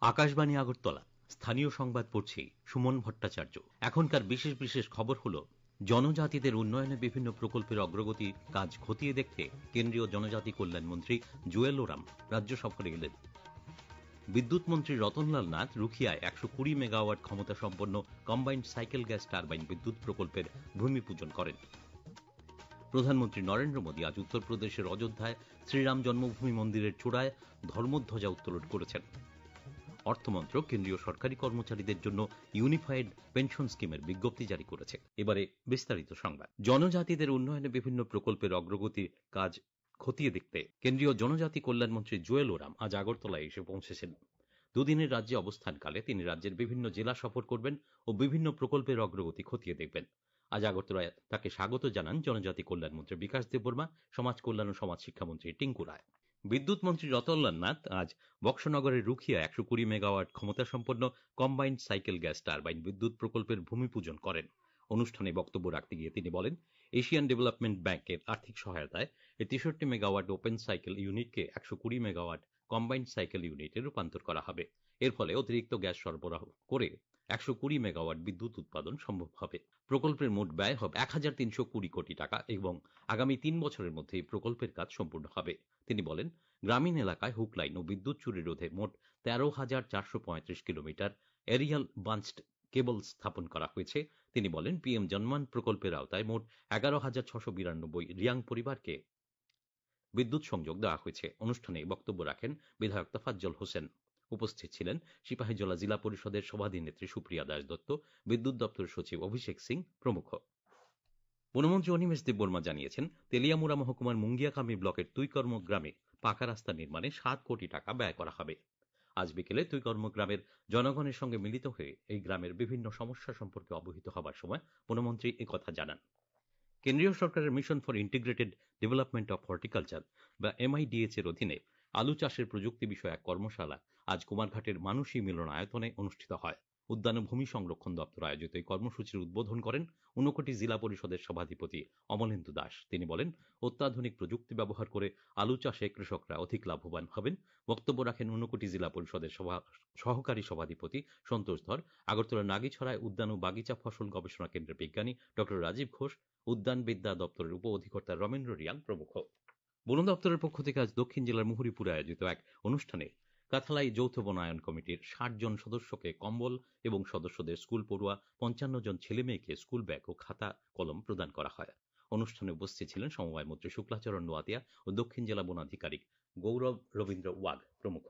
আকাশবাণী আগরতলা স্থানীয় সংবাদ পড়ছি সুমন ভট্টাচার্য। এখনকার বিশেষ বিশেষ খবর হলো, জনজাতিদের উন্নয়নে বিভিন্ন প্রকল্পের অগ্রগতি কাজ খতিয়ে দেখতে কেন্দ্রীয় জনজাতি কল্যাণ মন্ত্রী জুয়েল ওরাম রাজ্য সফরে এলেন। বিদ্যুৎ মন্ত্রী রতনলাল নাথ রুখিয়ায় 120 মেগাওয়াট ক্ষমতা সম্পন্ন কম্বাইন্ড সাইকেল গ্যাস টারবাইন বিদ্যুৎ প্রকল্পের ভূমি পূজন করেন। প্রধানমন্ত্রী নরেন্দ্র মোদী আজ উত্তরপ্রদেশের অযোধ্যায় শ্রীরাম জন্মভূমি মন্দিরের চূড়ায় ধর্মধ্বজা উত্তোলন করেছেন। অর্থমন্ত্রক কেন্দ্রীয় সরকারি কর্মচারীদের জন্য ইউনিফাইড পেনশন স্কিমের বিজ্ঞপ্তি জারি করেছে। এবারে বিস্তারিত সংবাদ। জনজাতিদের উন্নয়নে বিভিন্ন প্রকল্পের অগ্রগতির কাজ খতিয়ে দেখতে কেন্দ্রীয় জনজাতি কল্যাণ মন্ত্রী জুয়েল ওরাম আজ আগরতলায় এসে পৌঁছেছেন। দুদিনের রাজ্যে অবস্থানকালে তিনি রাজ্যের বিভিন্ন জেলা সফর করবেন ও বিভিন্ন প্রকল্পের অগ্রগতি খতিয়ে দেখবেন। আজ আগরতলায় তাকে স্বাগত জানান জনজাতি কল্যাণ মন্ত্রী বিকাশ দেববর্মা, সমাজ কল্যাণ ও সমাজ শিক্ষামন্ত্রী টিঙ্কু রায়। বিদ্যুৎ মন্ত্রী রতনলাল নাথ আজ বক্সনগরের রুখিয়া 120 মেগাওয়াট ক্ষমতা সম্পন্ন কম্বাইন্ড সাইকেল গ্যাস টারবাইন বিদ্যুৎ প্রকল্পের ভূমি পূজন করেন। অনুষ্ঠানে বক্তব্য রাখতে গিয়ে তিনি বলেন, এশিয়ান ডেভেলপমেন্ট ব্যাংকের আর্থিক সহায়তায় এই 63 মেগাওয়াট ওপেন সাইকেল ইউনিটকে 120 মেগাওয়াট কম্বাইন্ড সাইকেল ইউনিটে রূপান্তর করা হবে। এর ফলে অতিরিক্ত গ্যাস সরবরাহ করে 120 মেগাওয়াট বিদ্যুৎ উৎপাদন সম্ভব হবে। প্রকল্পের মোট ব্যয় হবে 1320 কোটি টাকা এবং আগামী 3 বছরের মধ্যে এই প্রকল্পের কাজ সম্পূর্ণ হবে। তিনি বলেন, গ্রামীণ এলাকায় হুক লাইন ও বিদ্যুৎ চুরি রোধে মোট 13,435 কিলোমিটার এরিয়াল বাঞ্চড কেবল স্থাপন করা হয়েছে। তিনি বলেন, পিএম জনমান প্রকল্পের আওতায় মোট 11,692 রিয়াং পরিবারকে বিদ্যুৎ সংযোগ দেওয়া হয়েছে। অনুষ্ঠানে বক্তব্য রাখেন বিধায়ক তোফাজ্জল হোসেন। উপস্থিত ছিলেন সিপাহীজলা জিলা পরিষদের সভাধিনেত্রী সুপ্রিয়া দাস দত্ত, বিদ্যুৎ দপ্তরের সচিব অভিষেক সিং প্রমুখ। বনমন্ত্রী অনিমেষ দেববর্মা জানিয়েছেন, তেলিয়ামুড়া মহকুমার মুঙ্গিয়াকামি ব্লকের তুইকর্ম গ্রামে পাকা রাস্তা নির্মাণে 7 কোটি টাকা ব্যয় করা হবে। আজ বিকেলে তুইকর্ম গ্রামের জনগণের সঙ্গে মিলিত হয়ে এই গ্রামের বিভিন্ন সমস্যা সম্পর্কে অবহিত হবার সময় বনমন্ত্রী একথা জানান। কেন্দ্রীয় সরকারের mission for integrated development of horticulture বা MIDH এর অধীনে আলু চাষের প্রযুক্তি বিষয়ক কর্মশালা আজ কুমারঘাটের মানসী মিলনায়তনে অনুষ্ঠিত হয়। উদ্যান ও ভূমি সংরক্ষণ দপ্তর আয়োজিত এই কর্মসূচির উদ্বোধন করেন ঊনকোটি জিলা পরিষদের সভাধিপতি অমলেন্দু দাস। তিনি বলেন, অত্যাধুনিক প্রযুক্তি ব্যবহার করে আলু চাষে কৃষকরা অধিক লাভবান হবেন। বক্তব্য রাখেন ঊনকোটি জিলা পরিষদের সহকারী সভাধিপতি সন্তোষ ধর, আগরতলার নাগিছড়ায় উদ্যান ও বাগিচা ফসল গবেষণা কেন্দ্রের বিজ্ঞানী ডক্টর রাজীব ঘোষ, উদ্যান বিদ্যা দপ্তরের উপ অধিকর্তা রমেন্দ্র রিয়াং প্রমুখ। বন দপ্তরের পক্ষ থেকে আজ দক্ষিণ জেলার মুহুরীপুরে আয়োজিত এক অনুষ্ঠানে কাথালাই যৌথ বনায়ন কমিটির 60 জন সদস্যকে কম্বল এবং সদস্যদের স্কুল পড়ুয়া 55 জন ছেলে মেয়েকে স্কুল ব্যাগ ও খাতা কলম প্রদান করা হয়। অনুষ্ঠানে উপস্থিত ছিলেন সমবায় মন্ত্রী শুক্লাচরণ নোয়াতিয়া ও দক্ষিণ জেলা বন আধিকারিক গৌরব রবীন্দ্র ওয়াগ প্রমুখ।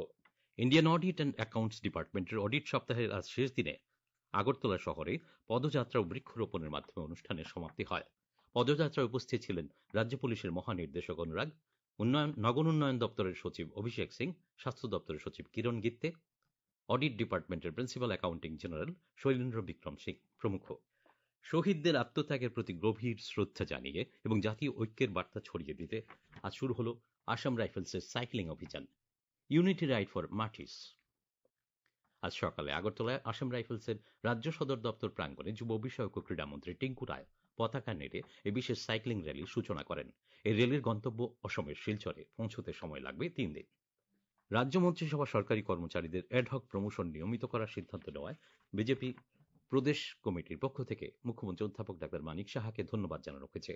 ইন্ডিয়ান অডিট অ্যান্ড অ্যাকাউন্টস ডিপার্টমেন্টের অডিট সপ্তাহের আজ শেষ দিনে আগরতলা শহরে পদযাত্রা ও বৃক্ষরোপণের মাধ্যমে অনুষ্ঠানের সমাপ্তি হয়। পদযাত্রায় উপস্থিত ছিলেন রাজ্য পুলিশের মহানির্দেশক অনুরাগ, নগর উন্নয়ন দপ্তরের সচিব অভিষেক সিং, স্বাস্থ্য দপ্তরের সচিব কিরণ গিত্তে, অডিট ডিপার্টমেন্টের principal accounting general Shailendra Vikram Singh প্রমুখ। শহীদদের আত্মত্যাগের প্রতি গভীর শ্রদ্ধা জানিয়ে এবং জাতীয় ঐক্যের বার্তা ছড়িয়ে দিতে আজ শুরু হলো আসাম রাইফেলসের সাইক্লিং অভিযান, ইউনিটি রাইড ফর মার্টিস। আজ সকালে আগরতলায় আসাম রাইফেলসের রাজ্য সদর দপ্তর প্রাঙ্গণে যুব বিষয়ক ও ক্রীড়ামন্ত্রী টিঙ্কু রায় পতাকা নেড়ে এই বিশেষ সাইক্লিং র্যালির সূচনা করেন। এই র্যালির গন্তব্য অসমের শিলচরে পৌঁছতে সময় লাগবে 3 দিন। রাজ্য মন্ত্রিসভা সরকারি কর্মচারীদের অ্যাডহক প্রমোশন নিয়মিত করার সিদ্ধান্ত নেওয়ায় বিজেপি প্রদেশ কমিটির পক্ষ থেকে মুখ্যমন্ত্রী অধ্যাপক ডাক্তার মানিক সাহাকে ধন্যবাদ জানানো হয়েছে।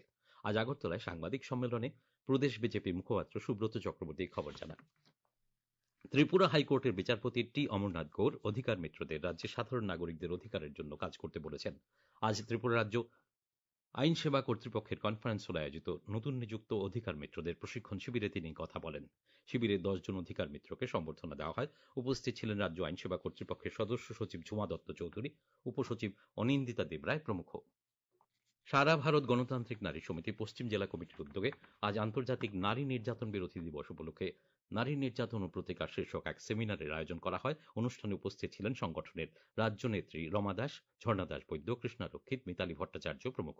আজ আগরতলায় সাংবাদিক সম্মেলনে প্রদেশ বিজেপি মুখপাত্র সুব্রত চক্রবর্তী খবর জানান। ত্রিপুরা হাইকোর্টের বিচারপতি টি অমরনাথ গৌর অধিকার মিত্রদের রাজ্যের সাধারণ নাগরিকদের অধিকারের জন্য কাজ করতে বলেছেন। আজ ত্রিপুরা রাজ্য আইন সেবা কর্তৃপক্ষের কনফারেন্স হলে আয়োজিত নতুন নিযুক্ত অধিকার মিত্রদের প্রশিক্ষণ শিবিরে তিনি কথা বলেন। শিবিরে 10 জন অধিকার মিত্রকে সম্বর্ধনা দেওয়া হয়। উপস্থিত ছিলেন রাজ্য আইন সেবা কর্তৃপক্ষের সদস্য সচিব ঝুমা দত্ত চৌধুরী, উপসচিব অনিন্দিতা দেবরায় প্রমুখ। সারা ভারত গণতান্ত্রিক নারী সমিতি পশ্চিম জেলা কমিটির উদ্যোগে আজ আন্তর্জাতিক নারী নির্যাতন বিরোধী দিবস উপলক্ষে নারী নির্যাতন ও প্রতিকার শীর্ষক এক সেমিনারের আয়োজন করা হয়। অনুষ্ঠানে উপস্থিত ছিলেন সংগঠনের রাজ্য নেত্রী রমা দাস, ঝর্ণা দাস বৈদ্য, কৃষ্ণা রক্ষিত, মিতালি ভট্টাচার্য প্রমুখ।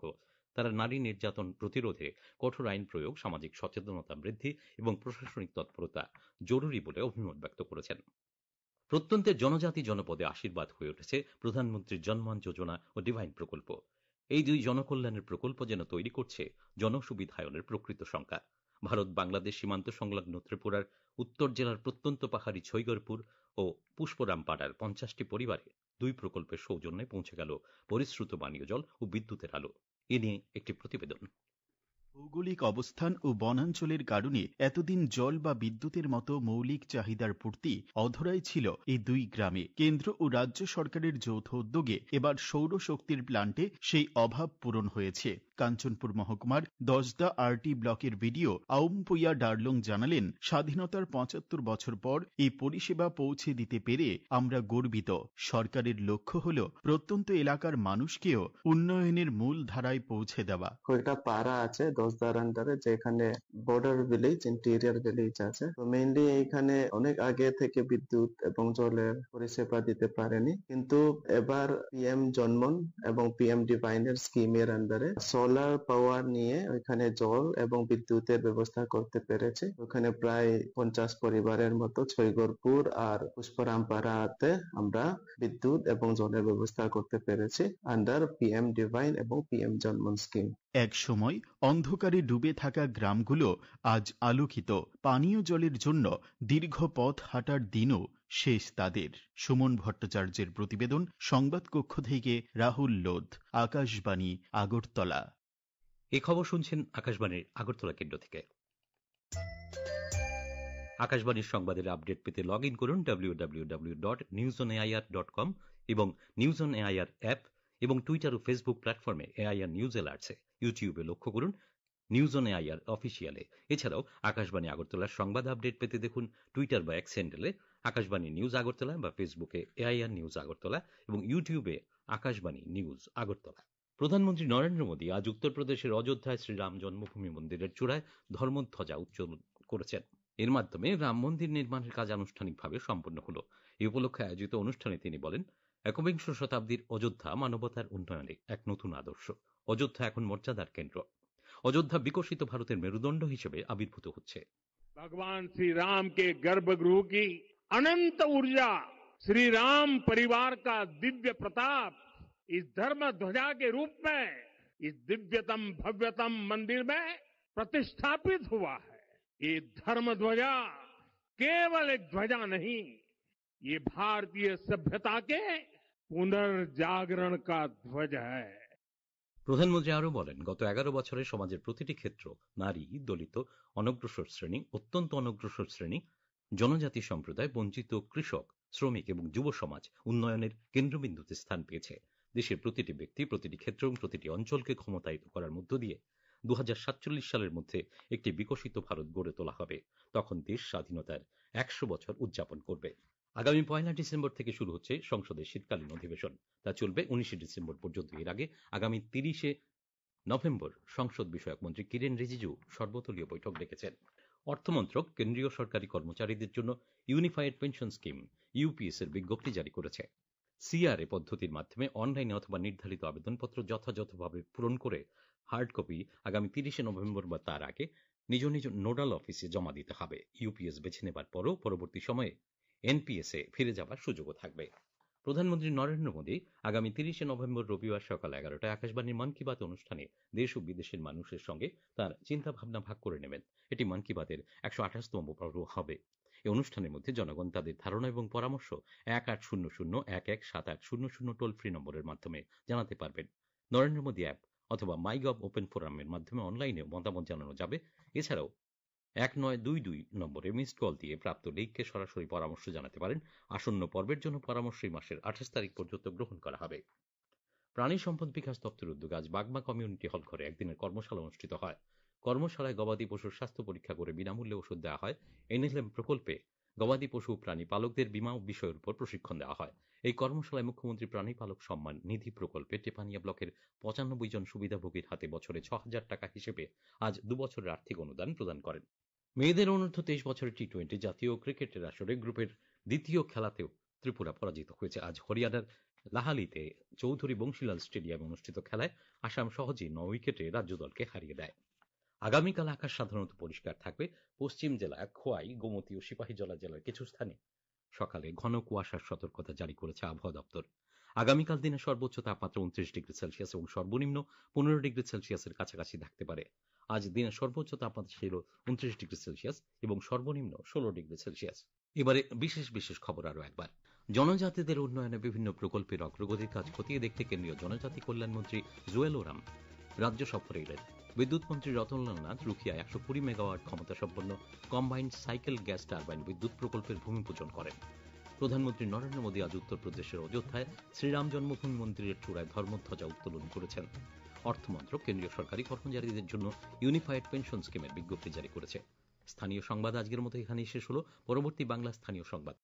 তারা নারী নির্যাতন প্রতিরোধে কঠোর আইন প্রয়োগ, সামাজিক সচেতনতা বৃদ্ধি এবং প্রশাসনিক তৎপরতা জরুরি বলে অভিমত ব্যক্ত করেছেন। প্রত্যন্তের জনজাতি জনপদে আশীর্বাদ হয়ে উঠেছে প্রধানমন্ত্রী জনমান যোজনা ও ডিভাইন প্রকল্প। এই দুই জনকল্যাণের প্রকল্প যেন তৈরি করছে জনসুবিধায়নের প্রকৃত সংজ্ঞা। ভারত বাংলাদেশ সীমান্ত সংলগ্ন ত্রিপুরার উত্তর জেলার প্রত্যন্ত পাহাড়ি ছৈগরপুর ও ও পুষ্পরামপাড়ার 50টি পরিবারে 2 প্রকল্পের সৌজন্যে পৌঁছে গেল পরিশ্রুত পানীয় জল ও বিদ্যুতের আলো। এ নিয়ে একটি প্রতিবেদন। ভৌগোলিক অবস্থান ও বনাঞ্চলের কারণে এতদিন জল বা বিদ্যুতের মতো মৌলিক চাহিদার পূর্তি অধরাই ছিল এই দুই গ্রামে। কেন্দ্র ও রাজ্য সরকারের যৌথ উদ্যোগে এবার সৌরশক্তির প্লান্টে সেই অভাব পূরণ হয়েছে। কাঞ্চনপুর মহকুমার দশদা আরটি ব্লকের ভিডিও আউমপুইয়া ডারলং জানালেন, স্বাধীনতার 75 বছর পর এই পরিষেবা পৌঁছে দিতে পেরে আমরা গর্বিত। সরকারের লক্ষ্য হল প্রত্যন্ত এলাকার মানুষকেও উন্নয়নের মূল ধারায় পৌঁছে দেওয়া। কয়েকটা পাড়া আছে দশদার আন্ডারে, যেখানে বর্ডার ভিলেজ, ইন্টেরিয়ার ভিলেজ আছে। তো মেইনলি এইখানে অনেক আগে থেকে বিদ্যুৎ এবং জলের পরিষেবা দিতে পারেনি, কিন্তু এবার পিএম জনমন এবং পিএম ডিভাইনের স্কিমের আন্ডারে সোলার পাওয়ার নিয়ে ওইখানে জল এবং বিদ্যুতের ব্যবস্থা করতে পেরেছে। ওখানে প্রায় 50 পরিবারের মতো ছৈগরপুর আর পুষ্পরামপাড়াতে আমরা বিদ্যুৎ এবং জলের ব্যবস্থা করতে পেরেছি আন্ডার পিএম ডিভাইন এবং পিএম জনমন স্কিম। এক সময় অন্ধকারে ডুবে থাকা গ্রামগুলো আজ আলোকিত। পানীয় জলের জন্য দীর্ঘ পথ হাঁটার দিনও শেষ তাদের। সুমন ভট্টাচার্যের প্রতিবেদন, সংবাদ কক্ষ থেকে রাহুল লোধ, আকাশবাণী, আগরতলা। এই খবর শুনছেন আকাশবাণীর আগরতলা কেন্দ্র থেকে। আকাশবাণীর সংবাদের আপডেট পেতে লগ ইন করুন www.newsonair.com এবং নিউজ অন এআইআর অ্যাপ এবং টুইটার ও ফেসবুক প্ল্যাটফর্মে এআইআর নিউজ অ্যালার্টসে। ইউটিউবে লক্ষ্য করুন নিউজ অন এআইআর অফিসিয়ালে। এছাড়াও আকাশবাণী আগরতলার সংবাদ আপডেট পেতে দেখুন টুইটার বা এক্স হ্যান্ডেলে আকাশবাণী নিউজ আগরতলা বা ফেসবুকে এআইআর নিউজ আগরতলা এবং ইউটিউবে আকাশবাণী নিউজ আগরতলা। প্রধানমন্ত্রী নরেন্দ্র মোদী আজ উত্তরপ্রদেশের অযোধ্যায় শ্রীরাম জন্মভূমি মন্দিরের চূড়ায় ধর্মধ্বজা উত্তোলন করেছেন। এর মাধ্যমে রাম মন্দির নির্মাণের কাজ আনুষ্ঠানিকভাবে সম্পন্ন হলো। এই উপলক্ষে আয়োজিত অনুষ্ঠানে তিনি বলেন, একবিংশ শতাব্দীর অযোধ্যা মানবতার উন্নয়নে এক নতুন আদর্শ। অযোধ্যা এখন মর্যাদার কেন্দ্র। অযোধ্যা বিকশিত ভারতের মেরুদণ্ড হিসেবে আবির্ভূত হচ্ছে। भगवान श्री राम के गर्भगृह की अनंत ऊर्जा, श्री राम परिवार का दिव्य प्रताप इस धर्म ध्वजा के रूप में इस दिव्यतम भव्यतम मंदिर में प्रतिष्ठापित हुआ है। ये धर्म ध्वजा केवल एक ध्वजा नहीं, ये भारतीय सभ्यता के पुनर्जागरण का ध्वज है। প্রধানমন্ত্রী আরো বলেন, গত 11 বছরে সমাজের প্রতিটি ক্ষেত্র, নারী, দলিত, অনগ্রসর শ্রেণী, অত্যন্ত অনগ্রসর শ্রেণী, জনজাতি সম্প্রদায়, বঞ্চিত, কৃষক, শ্রমিক এবং যুব সমাজ উন্নয়নের কেন্দ্রবিন্দুতে স্থান পেয়েছে। দেশের প্রতিটি ব্যক্তি, প্রতিটি ক্ষেত্র এবং প্রতিটি অঞ্চলকে ক্ষমতায়িত করার মধ্য দিয়ে 2047 সালের মধ্যে একটি বিকশিত ভারত গড়ে তোলা হবে। তখন দেশ স্বাধীনতার 100 বছর উদযাপন করবে। আগামী 1 ডিসেম্বর থেকে শুরু হচ্ছে সংসদের শীতকালীন অধিবেশন। তা চলবে 19 ডিসেম্বর পর্যন্ত। এর আগে আগামী 30 নভেম্বর সংসদ বিষয়ক মন্ত্রী কিরেন রিজিজু সর্বদলীয় বৈঠক ডেকেছেন। অর্থমন্ত্রক কেন্দ্রীয় সরকারি কর্মচারীদের জন্য ইউনিফাইড পেনশন স্কিম ইউপিএস এর বিজ্ঞপ্তি জারি করেছে। সিআরএ পদ্ধতির মাধ্যমে অনলাইনে অথবা নির্ধারিত আবেদনপত্র যথাযথভাবে পূরণ করে হার্ড কপি আগামী 30 নভেম্বর বা তার আগে নিজ নিজ নোডাল অফিসে জমা দিতে হবে। ইউপিএস বেছে নেবার পরও পরবর্তী সময়ে এনপিএসে ফিরে যাবার সুযোগও থাকবে। প্রধানমন্ত্রী নরেন্দ্র মোদী আগামী 30 নভেম্বর রবিবার সকাল 11টায় আকাশবাণীর মন কি বাত অনুষ্ঠানে দেশ ও বিদেশের মানুষের সঙ্গে তার চিন্তা ভাবনা ভাগ করে নেবেন। এটি মন কি বাতের 128তম পর্ব হবে। এই অনুষ্ঠানের মধ্যে জনগণ তাদের ধারণা এবং পরামর্শ 1800-117800 টোল ফ্রি নম্বরের মাধ্যমে জানাতে পারবেন। নরেন্দ্র মোদী অ্যাপ অথবা মাইগভ ওপেন ফোরামের মাধ্যমে অনলাইনে মতামত জানানো যাবে। এছাড়াও 1922 নম্বরে মিসড কল দিয়ে প্রাপ্ত লিঙ্কে সরাসরি পরামর্শ জানাতে পারেন। আসন্ন পর্বের জন্য পরামর্শ এই মাসের 28 তারিখ পর্যন্ত গ্রহণ করা হবে। প্রাণী সম্পদ বিকাশ দপ্তরের উদ্যোগে আজ বাগমা কমিউনিটি হল ঘরে একদিনের কর্মশালা অনুষ্ঠিত হয়। কর্মশালায় গবাদি পশুর স্বাস্থ্য পরীক্ষা করে বিনামূল্যে ওষুধ দেওয়া হয়। এনএলএম প্রকল্পে গবাদি পশু প্রাণী পালকদের বীমা বিষয়ের উপর প্রশিক্ষণ দেওয়া হয়। এই কর্মশালায় মুখ্যমন্ত্রী প্রাণী পালক সম্মান নিধি প্রকল্পে টেপানিয়া ব্লকের 95 জন সুবিধাভোগীর হাতে বছরে 6,000 টাকা হিসেবে আজ 2 বছরের আর্থিক অনুদান প্রদান করেন। মেয়েদের অনূর্ধ্ব 23 বছরের টি20 জাতীয় ক্রিকেটের আসরে গ্রুপের দ্বিতীয় খেলাতেও ত্রিপুরা পরাজিত হয়েছে। আজ হরিয়ানার লাহালিতে চৌধুরী বংশীলাল স্টেডিয়ামে অনুষ্ঠিত খেলায় আসাম সহজেই 9 উইকেটে রাজ্য দলকে হারিয়ে দেয়। আগামীকাল আকাশ সাধারণত পরিষ্কার থাকবে। পশ্চিম জেলা খোয়াই, গোমতী ও সিপাহীজলা জেলার কিছু স্থানে সকালে ঘন কুয়াশার সতর্কতা জারি করেছে আবহাওয়া দপ্তর। আগামীকাল দিনে সর্বোচ্চ তাপমাত্রা 29 ডিগ্রি সেলসিয়াস এবং সর্বনিম্ন 15 ডিগ্রি সেলসিয়াসের কাছাকাছি থাকতে পারে। আজ দিনের সর্বোচ্চ তাপমাত্রা ছিল 29 ডিগ্রি সেলসিয়াস এবং সর্বনিম্ন 16 ডিগ্রি সেলসিয়াস। এবারে বিশেষ বিশেষ খবর আরো একবার। জনজাতিদের উন্নয়নে বিভিন্ন প্রকল্পের অগ্রগতির কাজ খতিয়ে দেখতে কেন্দ্রীয় জনজাতি কল্যাণ মন্ত্রী জুয়েল ওরাম রাজ্য সফরে এলেন। বিদ্যুৎ মন্ত্রী রতনলাল নাথ রুখিয়ায় 120 মেগাওয়াট ক্ষমতা সম্পন্ন কম্বাইন্ড সাইকেল গ্যাস টারবাইন বিদ্যুৎ প্রকল্পের ভূমি পূজন করেন। প্রধানমন্ত্রী নরেন্দ্র মোদী আজ উত্তরপ্রদেশের অযোধ্যায় শ্রীরাম জন্মভূমি মন্দিরের চূড়ায় ধর্মধ্বজা উত্তোলন করেছেন। অর্থমন্ত্রক কেন্দ্রীয় সরকারি কর্মচারীদের জন্য ইউনিফাইড পেনশন স্কিমের বিজ্ঞপ্তি জারি করেছে। স্থানীয় সংবাদ আজকের মতো এখানেই শেষ হলো। পরবর্তী বাংলা স্থানীয় সংবাদ।